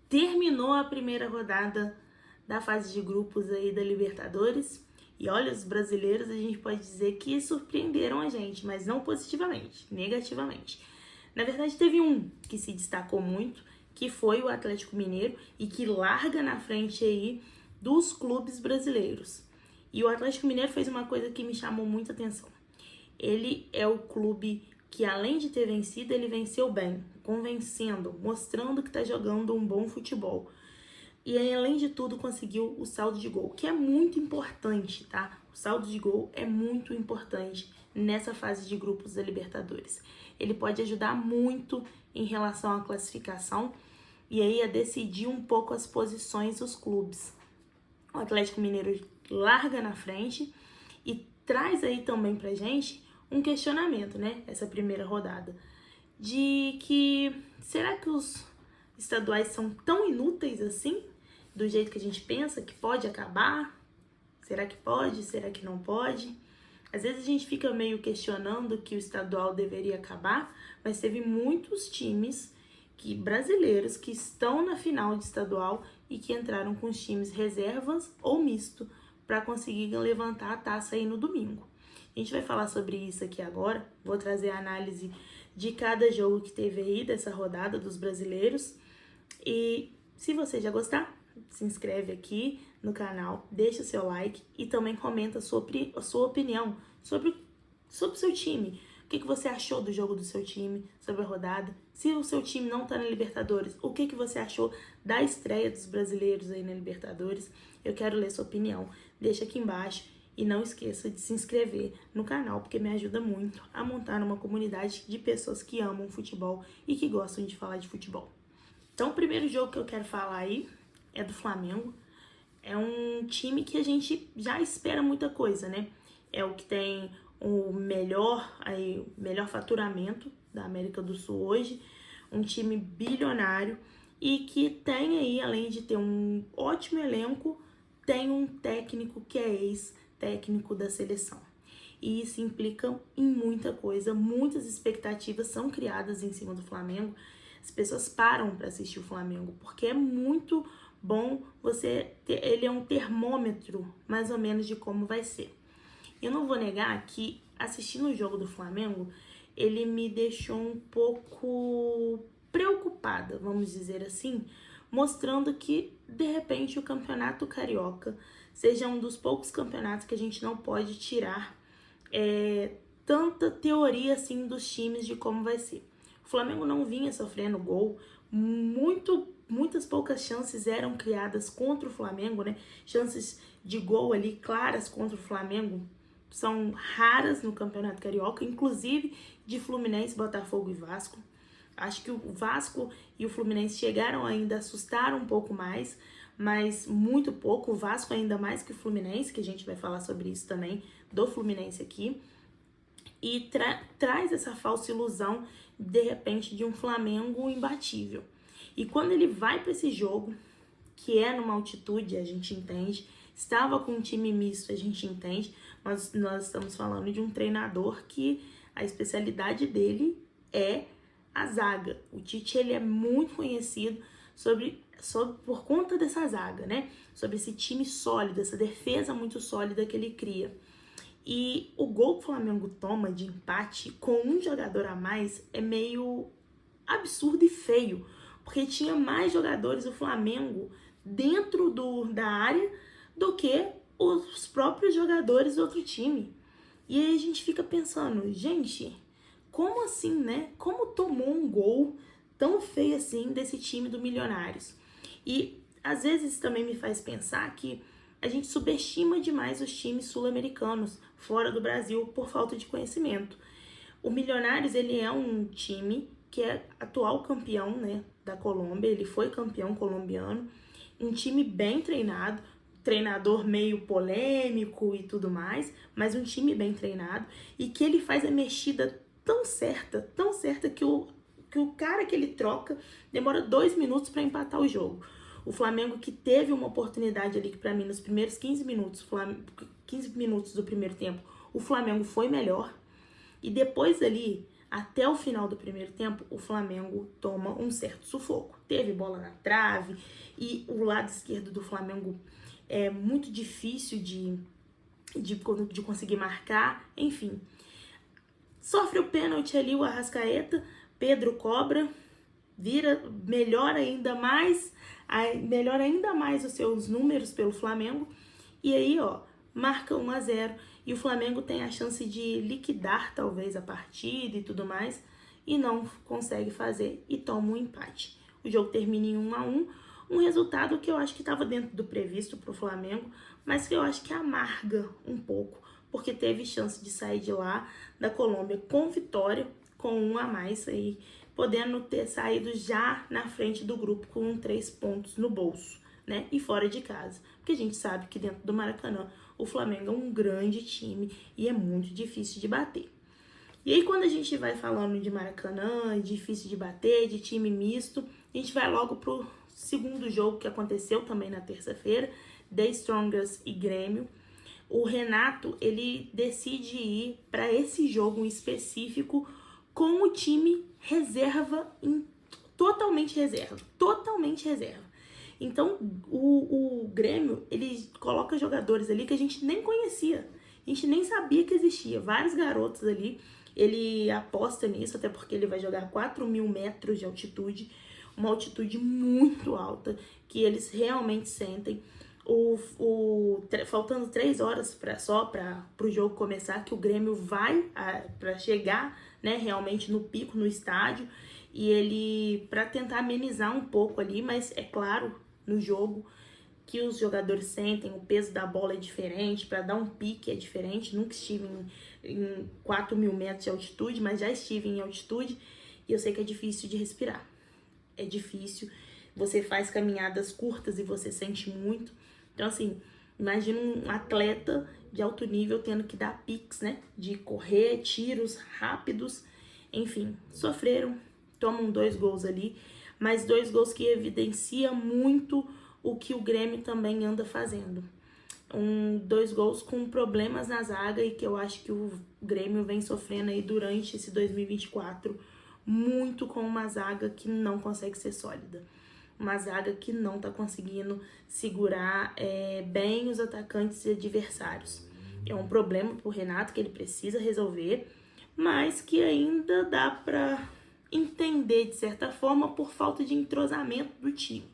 terminou a primeira rodada da fase de grupos aí da Libertadores. E olha, os brasileiros, a gente pode dizer que surpreenderam a gente, mas não positivamente, negativamente. Na verdade, teve um que se destacou muito, que foi o Atlético Mineiro e que larga na frente aí dos clubes brasileiros. E o Atlético Mineiro fez uma coisa que me chamou muita atenção. Ele é o clube que, além de ter vencido, ele venceu bem, convencendo, mostrando que está jogando um bom futebol. E aí, além de tudo, conseguiu o saldo de gol, que é muito importante, tá? O saldo de gol é muito importante nessa fase de grupos da Libertadores. Ele pode ajudar muito em relação à classificação e aí a decidir um pouco as posições dos clubes. O Atlético Mineiro larga na frente e traz aí também pra gente um questionamento, né? Essa primeira rodada. De que será que os estaduais são tão inúteis assim? Do jeito que a gente pensa, que pode acabar? Será que pode? Será que não pode? Às vezes a gente fica meio questionando que o estadual deveria acabar, mas teve muitos times brasileiros que estão na final de estadual e que entraram com os times reservas ou misto para conseguir levantar a taça aí no domingo. A gente vai falar sobre isso aqui agora, vou trazer a análise de cada jogo que teve aí dessa rodada dos brasileiros. E se você já gostar, se inscreve aqui no canal, deixa o seu like e também comenta a sua opinião sobre o seu time. O que você achou do jogo do seu time, sobre a rodada? Se o seu time não tá na Libertadores, o que você achou da estreia dos brasileiros aí na Libertadores? Eu quero ler sua opinião. Deixa aqui embaixo e não esqueça de se inscrever no canal, porque me ajuda muito a montar uma comunidade de pessoas que amam futebol e que gostam de falar de futebol. Então, o primeiro jogo que eu quero falar aí é do Flamengo. É um time que a gente já espera muita coisa, né? É o que tem o melhor faturamento da América do Sul hoje, um time bilionário e que tem aí, além de ter um ótimo elenco, tem um técnico que é ex-técnico da seleção. E isso implica em muita coisa, muitas expectativas são criadas em cima do Flamengo. As pessoas param para assistir o Flamengo, porque é muito bom ele é um termômetro mais ou menos de como vai ser. Eu não vou negar que assistindo o jogo do Flamengo, ele me deixou um pouco preocupada, vamos dizer assim, mostrando que de repente o Campeonato Carioca seja um dos poucos campeonatos que a gente não pode tirar tanta teoria assim dos times de como vai ser. O Flamengo não vinha sofrendo gol, muitas poucas chances eram criadas contra o Flamengo, né? Chances de gol ali claras contra o Flamengo são raras no Campeonato Carioca, inclusive de Fluminense, Botafogo e Vasco. Acho que o Vasco e o Fluminense chegaram ainda a assustar um pouco mais, mas muito pouco. O Vasco ainda mais que o Fluminense, que a gente vai falar sobre isso também, do Fluminense aqui. E traz essa falsa ilusão, de repente, de um Flamengo imbatível. E quando ele vai para esse jogo, que é numa altitude, a gente entende, estava com um time misto, a gente entende, mas nós estamos falando de um treinador que a especialidade dele é a zaga. O Tite, ele é muito conhecido por conta dessa zaga, né? Sobre esse time sólido, essa defesa muito sólida que ele cria. E o gol que o Flamengo toma de empate com um jogador a mais é meio absurdo e feio, porque tinha mais jogadores do Flamengo dentro da área do que os próprios jogadores do outro time. E aí a gente fica pensando, gente, como assim, né? Como tomou um gol tão feio assim desse time do Milionários? E às vezes também me faz pensar que a gente subestima demais os times sul-americanos fora do Brasil por falta de conhecimento. O Milionários, ele é um time que é atual campeão, né, da Colômbia, ele foi campeão colombiano, um time bem treinado, treinador meio polêmico e tudo mais, mas um time bem treinado e que ele faz a mexida tão certa que o cara que ele troca demora 2 minutos para empatar o jogo. O Flamengo que teve uma oportunidade ali que para mim nos primeiros 15 minutos do primeiro tempo, o Flamengo foi melhor. E depois ali, até o final do primeiro tempo, o Flamengo toma um certo sufoco. Teve bola na trave e o lado esquerdo do Flamengo é muito difícil de conseguir marcar, enfim. Sofre o pênalti ali, o Arrascaeta, Pedro cobra, melhora ainda mais os seus números pelo Flamengo. E aí, marca 1-0 e o Flamengo tem a chance de liquidar talvez a partida e tudo mais e não consegue fazer e toma um empate. O jogo termina em 1-1, um resultado que eu acho que estava dentro do previsto para o Flamengo, mas que eu acho que amarga um pouco, porque teve chance de sair de lá, da Colômbia, com vitória, com 1 a mais aí, podendo ter saído já na frente do grupo com 3 pontos no bolso, né? E fora de casa, porque a gente sabe que dentro do Maracanã o Flamengo é um grande time e é muito difícil de bater. E aí quando a gente vai falando de Maracanã, difícil de bater, de time misto, a gente vai logo pro segundo jogo que aconteceu também na terça-feira, The Strongest e Grêmio. O Renato, ele decide ir para esse jogo em específico com o time totalmente reserva. Então, o Grêmio, ele coloca jogadores ali que a gente nem conhecia, a gente nem sabia que existia, vários garotos ali, ele aposta nisso, até porque ele vai jogar 4.000 metros de altitude, uma altitude muito alta, que eles realmente sentem. Faltando 3 horas para o jogo começar, que o Grêmio vai para chegar, né, realmente no pico, no estádio, e ele, para tentar amenizar um pouco ali, mas é claro, no jogo, que os jogadores sentem, o peso da bola é diferente, para dar um pique é diferente. Nunca estive em 4.000 metros de altitude, mas já estive em altitude, e eu sei que é difícil de respirar. É difícil, você faz caminhadas curtas e você sente muito. Então, assim, imagina um atleta de alto nível tendo que dar piques, né? De correr, tiros rápidos, enfim, sofreram, tomam 2 gols ali, mas 2 gols que evidencia muito o que o Grêmio também anda fazendo. 2 gols com problemas na zaga e que eu acho que o Grêmio vem sofrendo aí durante esse 2024, muito com uma zaga que não consegue ser sólida. Uma zaga que não tá conseguindo segurar bem os atacantes e adversários. É um problema pro Renato que ele precisa resolver, mas que ainda dá pra entender de certa forma por falta de entrosamento do time.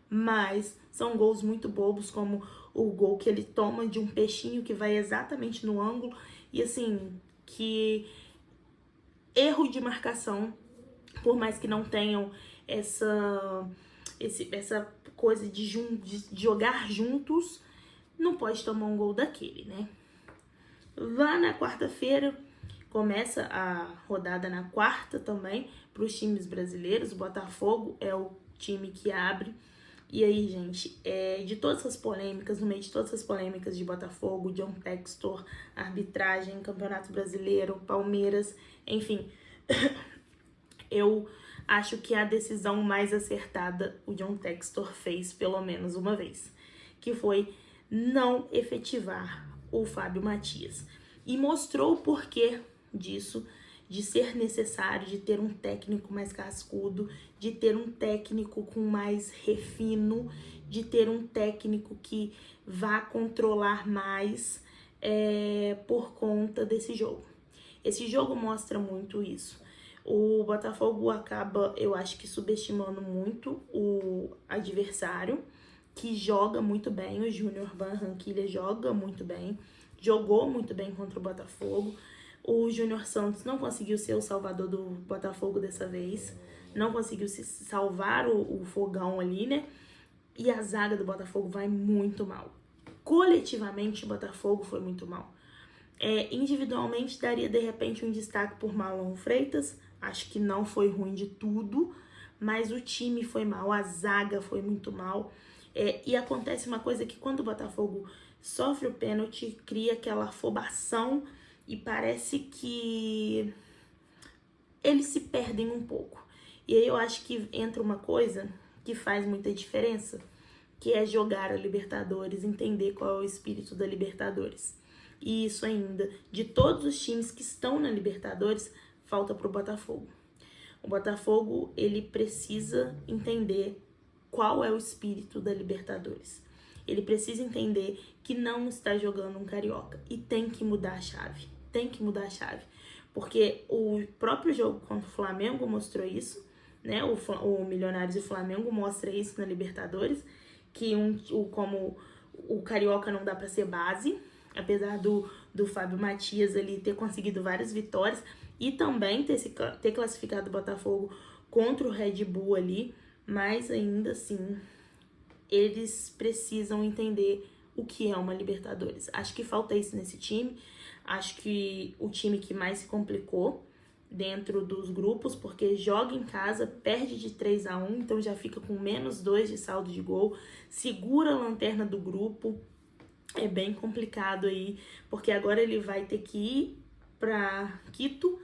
Mas são gols muito bobos, como o gol que ele toma de um peixinho que vai exatamente no ângulo, e assim, que erro de marcação, por mais que não tenham essa coisa de jogar juntos, não pode tomar um gol daquele, né? Lá na quarta-feira, começa a rodada na quarta também, para os times brasileiros. O Botafogo é o time que abre. E aí, gente, de todas essas polêmicas, no meio de todas essas polêmicas de Botafogo, John Textor, arbitragem, Campeonato Brasileiro, Palmeiras, enfim, eu acho que a decisão mais acertada o John Textor fez pelo menos uma vez, que foi não efetivar o Fábio Mathias. E mostrou o porquê disso, de ser necessário, de ter um técnico mais cascudo, de ter um técnico com mais refino, de ter um técnico que vá controlar mais por conta desse jogo. Esse jogo mostra muito isso. O Botafogo acaba, eu acho que subestimando muito o adversário, que joga muito bem. O Júnior Barranquilla joga muito bem, jogou muito bem contra o Botafogo. O Júnior Santos não conseguiu ser o salvador do Botafogo dessa vez, não conseguiu se salvar o fogão ali, né? E a zaga do Botafogo vai muito mal. Coletivamente, o Botafogo foi muito mal. Individualmente, daria de repente um destaque por Marlon Freitas. Acho que não foi ruim de tudo, mas o time foi mal, a zaga foi muito mal. E acontece uma coisa que quando o Botafogo sofre o pênalti, cria aquela afobação e parece que eles se perdem um pouco. E aí eu acho que entra uma coisa que faz muita diferença, que é jogar a Libertadores, entender qual é o espírito da Libertadores. E isso ainda, de todos os times que estão na Libertadores, falta pro Botafogo. O Botafogo, ele precisa entender qual é o espírito da Libertadores. Ele precisa entender que não está jogando um carioca e tem que mudar a chave. Tem que mudar a chave. Porque o próprio jogo contra o Flamengo mostrou isso, né? O Milionários e o Flamengo mostra isso na Libertadores, que como o carioca não dá para ser base, apesar do Fábio Matias ali ter conseguido várias vitórias e também ter classificado o Botafogo contra o Red Bull ali, mas ainda assim eles precisam entender o que é uma Libertadores. Acho que falta isso nesse time. Acho que o time que mais se complicou dentro dos grupos, porque joga em casa, perde de 3-1, então já fica com -2 de saldo de gol, segura a lanterna do grupo. É bem complicado aí, porque agora ele vai ter que ir para Quito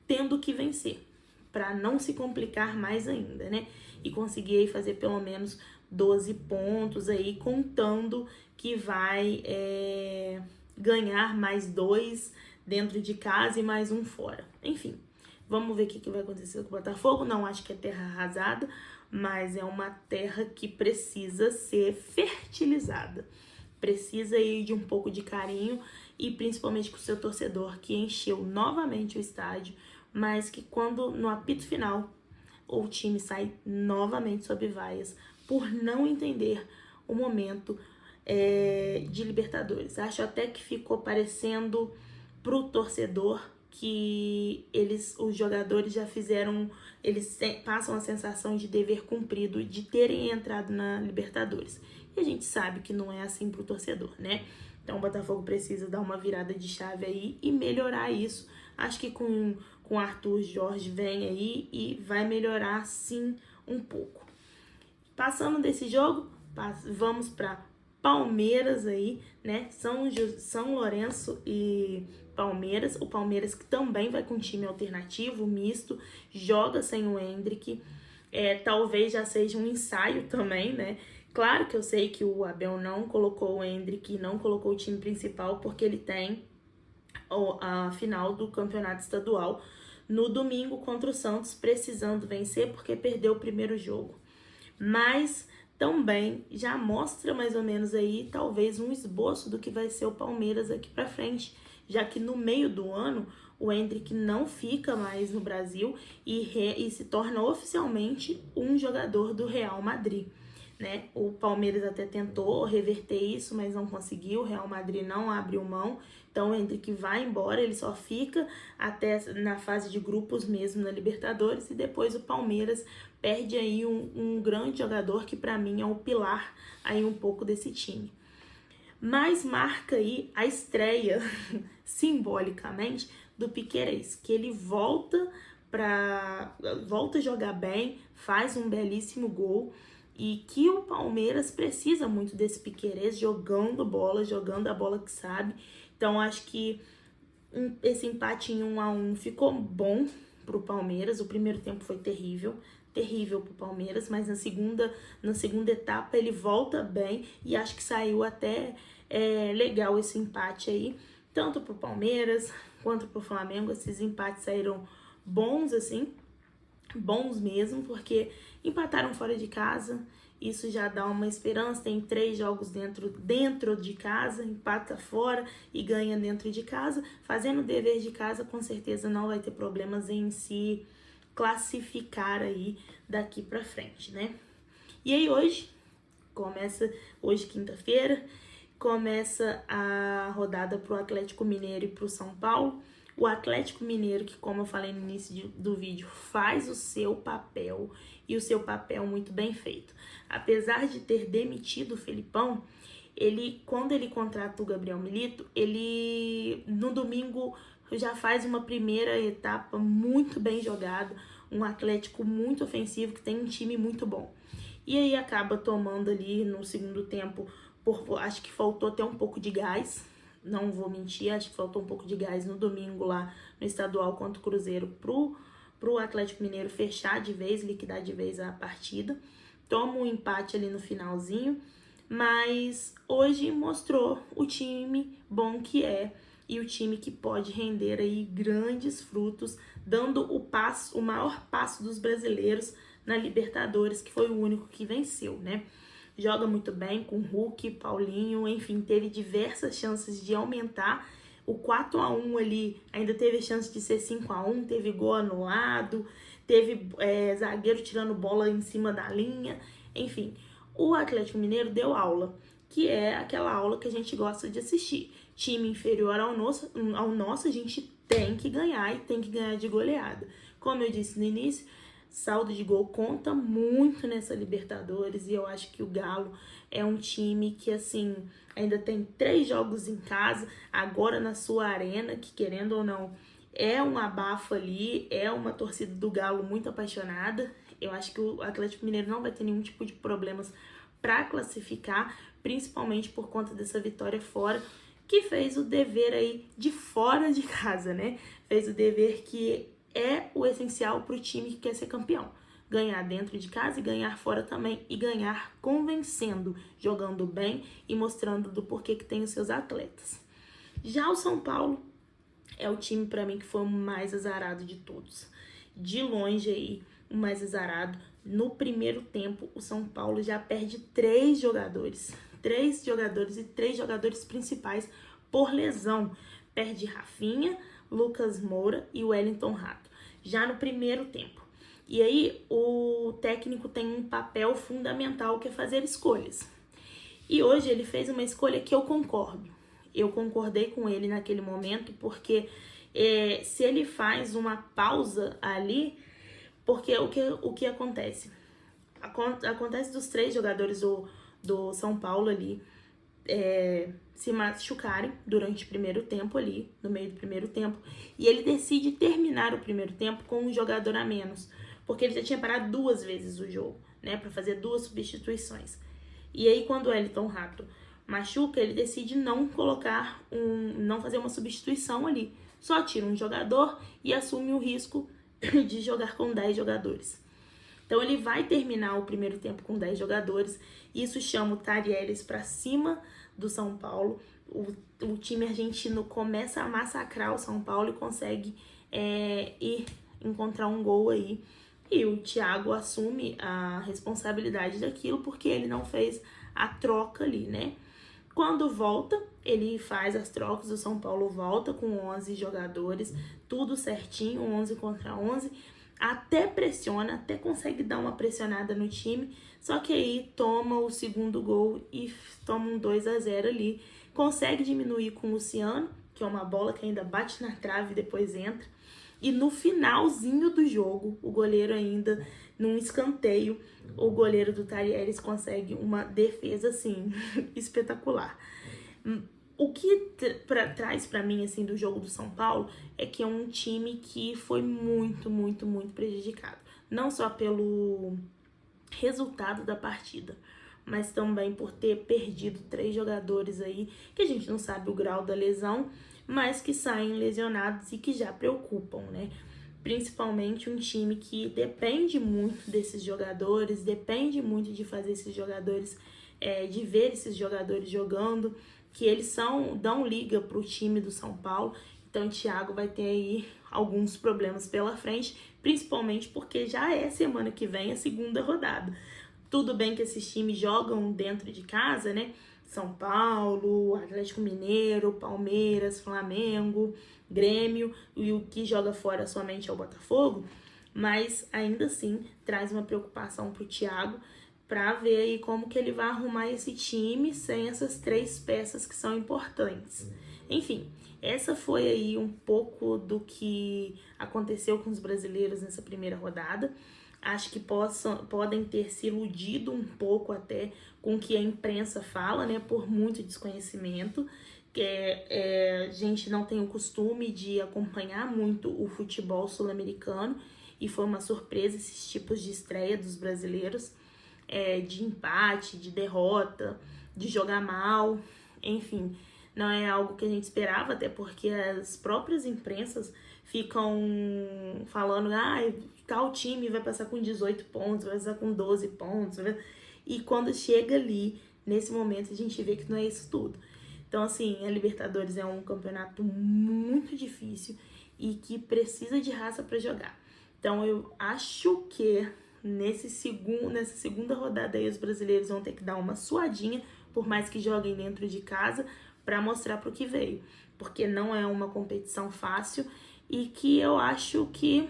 tendo que vencer, para não se complicar mais ainda, né? E conseguir aí fazer pelo menos 12 pontos aí, contando que vai ganhar mais 2 dentro de casa e mais 1 fora. Enfim, vamos ver o que vai acontecer com o Botafogo. Não acho que é terra arrasada, mas é uma terra que precisa ser fertilizada. Precisa aí de um pouco de carinho e principalmente com o seu torcedor, que encheu novamente o estádio, mas que quando no apito final o time sai novamente sob vaias por não entender o momento de Libertadores. Acho até que ficou parecendo pro torcedor que os jogadores já fizeram, eles passam a sensação de dever cumprido de terem entrado na Libertadores. E a gente sabe que não é assim pro torcedor, né? Então o Botafogo precisa dar uma virada de chave aí e melhorar isso. Acho que com Arthur Jorge vem aí e vai melhorar sim um pouco. Passando desse jogo, vamos para Palmeiras aí, né? São Lourenço e Palmeiras. O Palmeiras que também vai com time alternativo, misto, joga sem o Endrick. Talvez já seja um ensaio também, né? Claro que eu sei que o Abel não colocou o Endrick, não colocou o time principal, porque ele tem a final do campeonato estadual no domingo contra o Santos, precisando vencer porque perdeu o primeiro jogo. Mas também já mostra mais ou menos aí, talvez, um esboço do que vai ser o Palmeiras aqui pra frente, já que no meio do ano o Endrick não fica mais no Brasil e se torna oficialmente um jogador do Real Madrid, né? O Palmeiras até tentou reverter isso, mas não conseguiu. O Real Madrid não abriu mão, então o Endrick vai embora, ele só fica até na fase de grupos mesmo na Libertadores, e depois o Palmeiras perde aí um grande jogador que para mim é o pilar aí um pouco desse time. Mas marca aí a estreia simbolicamente do Piquerez, que ele volta a jogar bem, faz um belíssimo gol, e que o Palmeiras precisa muito desse Piquerez jogando a bola que sabe. Então acho que esse empate em 1-1 ficou bom pro Palmeiras. O primeiro tempo foi terrível pro Palmeiras, mas na segunda etapa ele volta bem e acho que saiu até legal esse empate aí, tanto pro Palmeiras quanto pro Flamengo. Esses empates saíram bons, assim, bons mesmo, porque empataram fora de casa, isso já dá uma esperança. Tem 3 jogos dentro de casa, empata fora e ganha dentro de casa, fazendo o dever de casa, com certeza não vai ter problemas em se classificar aí daqui pra frente, né? E aí hoje, quinta-feira, começa a rodada pro Atlético Mineiro e pro São Paulo. O Atlético Mineiro, que como eu falei no início do vídeo, faz o seu papel, e o seu papel muito bem feito. Apesar de ter demitido o Felipão, quando ele contrata o Gabriel Milito, ele no domingo já faz uma primeira etapa muito bem jogada, um Atlético muito ofensivo, que tem um time muito bom. E aí acaba tomando ali no segundo tempo, acho que faltou até um pouco de gás. Não vou mentir, acho que faltou um pouco de gás no domingo lá no estadual contra o Cruzeiro pro Atlético Mineiro fechar de vez, liquidar de vez a partida. Toma um empate ali no finalzinho, mas hoje mostrou o time bom que é. e o time que pode render aí grandes frutos, dando o maior passo dos brasileiros na Libertadores, que foi o único que venceu, né? Joga muito bem com Hulk, Paulinho, enfim, teve diversas chances de aumentar. O 4-1 ali ainda teve chance de ser 5-1, teve gol anulado, teve zagueiro tirando bola em cima da linha, enfim. O Atlético Mineiro deu aula, que é aquela aula que a gente gosta de assistir. Time inferior ao nosso, a gente tem que ganhar e tem que ganhar de goleada. Como eu disse no início, saldo de gol conta muito nessa Libertadores e eu acho que o Galo é um time que, assim, ainda tem 3 jogos em casa, agora na sua arena, que querendo ou não, é um abafo ali, é uma torcida do Galo muito apaixonada. Eu acho que o Atlético Mineiro não vai ter nenhum tipo de problemas para classificar, principalmente por conta dessa vitória fora, que fez o dever aí de fora de casa, né? Fez o dever que é o essencial para o time que quer ser campeão. Ganhar dentro de casa e ganhar fora também. E ganhar convencendo, jogando bem e mostrando do porquê que tem os seus atletas. Já o São Paulo é o time para mim que foi o mais azarado de todos. De longe aí, o mais azarado. No primeiro tempo, o São Paulo já perde 3 jogadores. 3 jogadores e 3 jogadores principais por lesão. Perde Rafinha, Lucas Moura e Wellington Rato, já no primeiro tempo. E aí o técnico tem um papel fundamental que é fazer escolhas. E hoje ele fez uma escolha que eu concordo. Eu concordei com ele naquele momento, porque se ele faz uma pausa ali, porque o que acontece? Acontece dos 3 jogadores do São Paulo ali se machucarem durante o primeiro tempo ali, no meio do primeiro tempo, e ele decide terminar o primeiro tempo com um jogador a menos, porque ele já tinha parado 2 vezes o jogo, né, para fazer 2 substituições. E aí quando o Wellington Rato machuca, ele decide não fazer uma substituição ali, só tira um jogador e assume o risco de jogar com 10 jogadores. Então ele vai terminar o primeiro tempo com 10 jogadores. Isso chama o Tárieres para cima do São Paulo. O time argentino começa a massacrar o São Paulo e consegue ir encontrar um gol aí. E o Thiago assume a responsabilidade daquilo porque ele não fez a troca ali, né? Quando volta, ele faz as trocas, o São Paulo volta com 11 jogadores, tudo certinho, 11 contra 11. Até pressiona, até consegue dar uma pressionada no time, só que aí toma o segundo gol e toma um 2-0 ali. Consegue diminuir com o Luciano, que é uma bola que ainda bate na trave e depois entra. E no finalzinho do jogo, o goleiro ainda, num escanteio, o goleiro do Tárieres consegue uma defesa, assim, espetacular. O que traz pra mim, assim, do jogo do São Paulo é que é um time que foi muito, muito, muito prejudicado. Não só pelo resultado da partida, mas também por ter perdido 3 jogadores aí, que a gente não sabe o grau da lesão, mas que saem lesionados e que já preocupam, né? Principalmente um time que depende muito desses jogadores, depende muito de fazer esses jogadores, de ver esses jogadores jogando, que eles dão liga pro time do São Paulo. Então o Thiago vai ter aí alguns problemas pela frente, principalmente porque já é semana que vem a segunda rodada. Tudo bem que esses times jogam dentro de casa, né? São Paulo, Atlético Mineiro, Palmeiras, Flamengo, Grêmio, e o que joga fora somente é o Botafogo, mas ainda assim traz uma preocupação pro Thiago para ver aí como que ele vai arrumar esse time sem essas 3 peças que são importantes. Enfim, essa foi aí um pouco do que aconteceu com os brasileiros nessa primeira rodada. Acho que podem ter se iludido um pouco até com o que a imprensa fala, né, por muito desconhecimento. A gente não tem o costume de acompanhar muito o futebol sul-americano e foi uma surpresa esses tipos de estreia dos brasileiros, de empate, de derrota, de jogar mal, enfim, não é algo que a gente esperava, até porque as próprias imprensas ficam falando, tal time vai passar com 18 pontos, vai passar com 12 pontos, e quando chega ali, nesse momento, a gente vê que não é isso tudo. Então, assim, a Libertadores é um campeonato muito difícil e que precisa de raça para jogar. Então, eu acho que nessa segunda rodada aí os brasileiros vão ter que dar uma suadinha, por mais que joguem dentro de casa, para mostrar pro que veio. Porque não é uma competição fácil e que eu acho que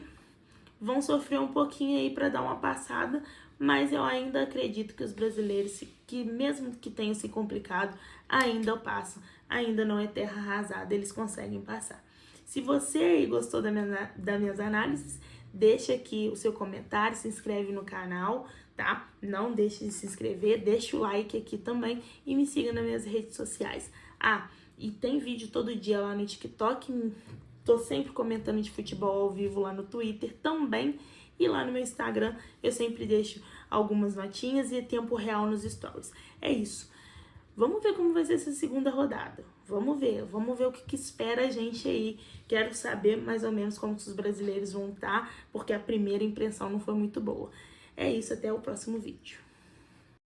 vão sofrer um pouquinho aí para dar uma passada, mas eu ainda acredito que os brasileiros, que mesmo que tenham se complicado, ainda passam, ainda não é terra arrasada, eles conseguem passar. Se você aí gostou das minhas análises, deixa aqui o seu comentário, se inscreve no canal, tá? Não deixe de se inscrever, deixa o like aqui também e me siga nas minhas redes sociais. Ah, e tem vídeo todo dia lá no TikTok, tô sempre comentando de futebol ao vivo lá no Twitter também. E lá no meu Instagram eu sempre deixo algumas notinhas e tempo real nos stories. É isso. Vamos ver como vai ser essa segunda rodada. Vamos ver o que espera a gente aí. Quero saber mais ou menos como os brasileiros vão estar, porque a primeira impressão não foi muito boa. É isso, até o próximo vídeo.